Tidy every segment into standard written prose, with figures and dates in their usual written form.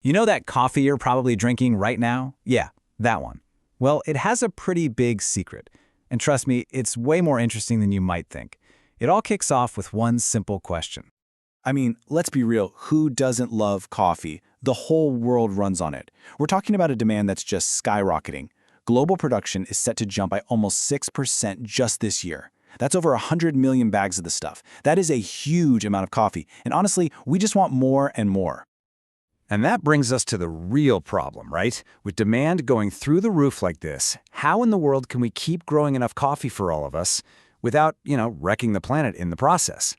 You know that coffee you're probably drinking right now? Yeah, that one. Well, it has a pretty big secret. And trust me, it's way more interesting than you might think. It all kicks off with one simple question. I mean, let's be real, who doesn't love coffee? The whole world runs on it. We're talking about a demand that's just skyrocketing. Global production is set to jump by almost 6% just this year. That's over 100 million bags of the stuff. That is a huge amount of coffee. And honestly, we just want more and more. And that brings us to the real problem, right? With demand going through the roof like this, how in the world can we keep growing enough coffee for all of us without, wrecking the planet in the process?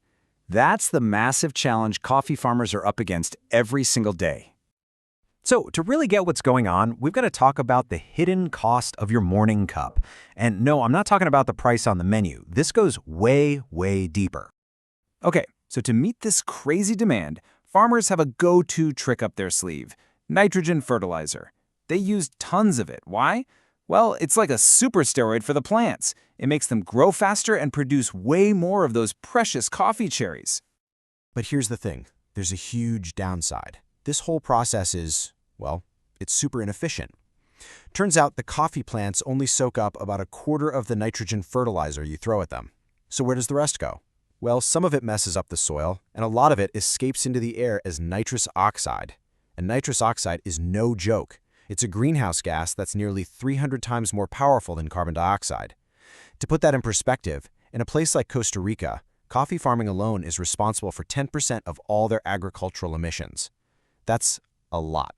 That's the massive challenge coffee farmers are up against every single day. So, to really get what's going on, we've got to talk about the hidden cost of your morning cup. And no, I'm not talking about the price on the menu. This goes way, way deeper. Okay, so to meet this crazy demand, farmers have a go-to trick up their sleeve: nitrogen fertilizer. They use tons of it. Why? Well, it's like a super steroid for the plants. It makes them grow faster and produce way more of those precious coffee cherries. But here's the thing. There's a huge downside. This whole process is, well, it's super inefficient. Turns out the coffee plants only soak up about a quarter of the nitrogen fertilizer you throw at them. So where does the rest go? Well, some of it messes up the soil, and a lot of it escapes into the air as nitrous oxide. And nitrous oxide is no joke. It's a greenhouse gas that's nearly 300 times more powerful than carbon dioxide. To put that in perspective, in a place like Costa Rica, coffee farming alone is responsible for 10% of all their agricultural emissions. That's a lot.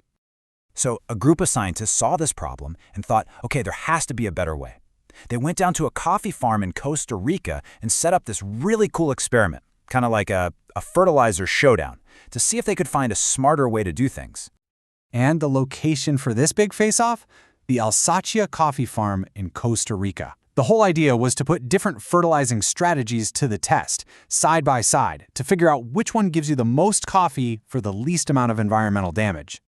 So a group of scientists saw this problem and thought, okay, there has to be a better way. They went down to a coffee farm in Costa Rica and set up this really cool experiment, kind of like a fertilizer showdown, to see if they could find a smarter way to do things. And the location for this big face-off? The Alsachia Coffee Farm in Costa Rica. The whole idea was to put different fertilizing strategies to the test, side by side, to figure out which one gives you the most coffee for the least amount of environmental damage.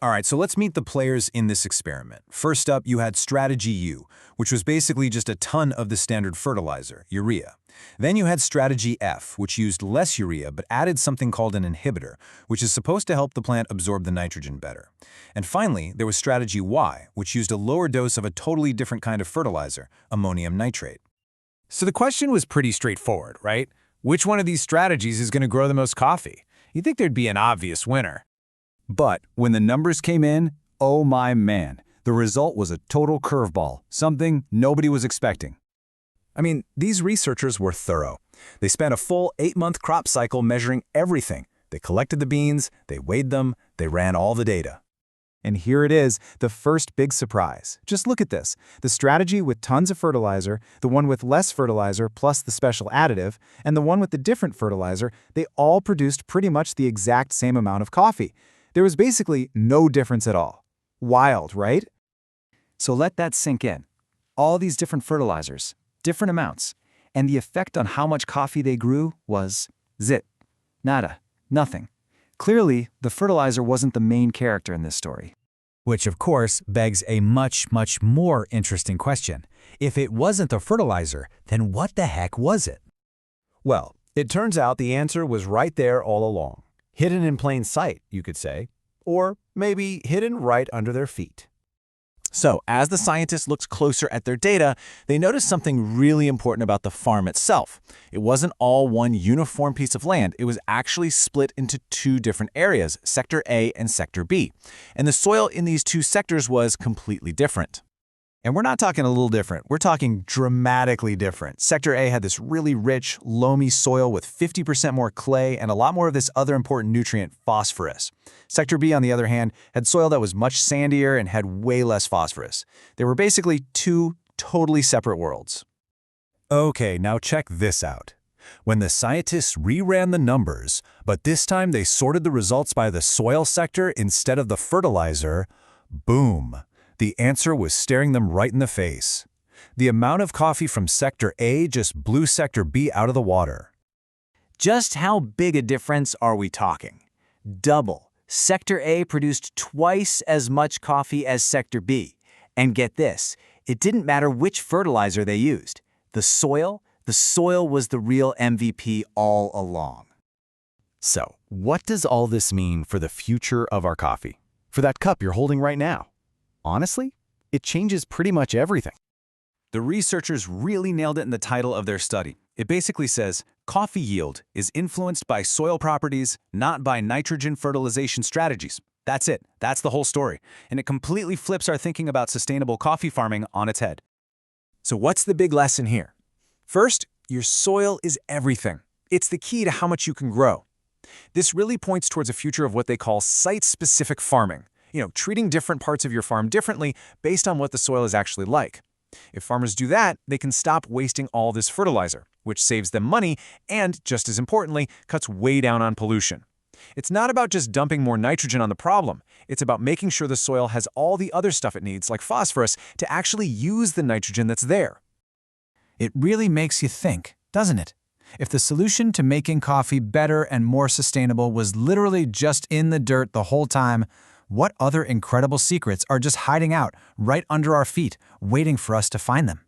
All right, so let's meet the players in this experiment. First up, you had Strategy U, which was basically just a ton of the standard fertilizer, urea. Then you had Strategy F, which used less urea but added something called an inhibitor, which is supposed to help the plant absorb the nitrogen better. And finally, there was Strategy Y, which used a lower dose of a totally different kind of fertilizer, ammonium nitrate. So the question was pretty straightforward, right? Which one of these strategies is going to grow the most coffee? You'd think there'd be an obvious winner. But when the numbers came in, oh my man, the result was a total curveball, something nobody was expecting. I mean, these researchers were thorough. They spent a full 8-month crop cycle measuring everything. They collected the beans, they weighed them, they ran all the data. And here it is, the first big surprise. Just look at this. The strategy with tons of fertilizer, the one with less fertilizer plus the special additive, and the one with the different fertilizer, they all produced pretty much the exact same amount of coffee. There was basically no difference at all. Wild, right? So let that sink in. All these different fertilizers, different amounts, and the effect on how much coffee they grew was zip, nada, nothing. Clearly, the fertilizer wasn't the main character in this story. Which, of course, begs a much, much more interesting question. If it wasn't the fertilizer, then what the heck was it? Well, it turns out the answer was right there all along. Hidden in plain sight, you could say, or maybe hidden right under their feet. So, as the scientists looked closer at their data, they noticed something really important about the farm itself. It wasn't all one uniform piece of land. It was actually split into two different areas, Sector A and Sector B. And the soil in these two sectors was completely different. And we're not talking a little different. We're talking dramatically different. Sector A had this really rich, loamy soil with 50% more clay and a lot more of this other important nutrient, phosphorus. Sector B, on the other hand, had soil that was much sandier and had way less phosphorus. They were basically two totally separate worlds. Okay, now check this out. When the scientists reran the numbers, but this time they sorted the results by the soil sector instead of the fertilizer, boom! The answer was staring them right in the face. The amount of coffee from Sector A just blew Sector B out of the water. Just how big a difference are we talking? Double. Sector A produced twice as much coffee as Sector B. And get this, it didn't matter which fertilizer they used. The soil was the real MVP all along. So, What does all this mean for the future of our coffee? For that cup you're holding right now? Honestly, it changes pretty much everything. The researchers really nailed it in the title of their study. It basically says, coffee yield is influenced by soil properties, not by nitrogen fertilization strategies. That's it. That's the whole story. And it completely flips our thinking about sustainable coffee farming on its head. So what's the big lesson here? First, your soil is everything. It's the key to how much you can grow. This really points towards a future of what they call site-specific farming. Treating different parts of your farm differently based on what the soil is actually like. If farmers do that, they can stop wasting all this fertilizer, which saves them money and, just as importantly, cuts way down on pollution. It's not about just dumping more nitrogen on the problem. It's about making sure the soil has all the other stuff it needs, like phosphorus, to actually use the nitrogen that's there. It really makes you think, doesn't it? If the solution to making coffee better and more sustainable was literally just in the dirt the whole time, what other incredible secrets are just hiding out right under our feet, waiting for us to find them?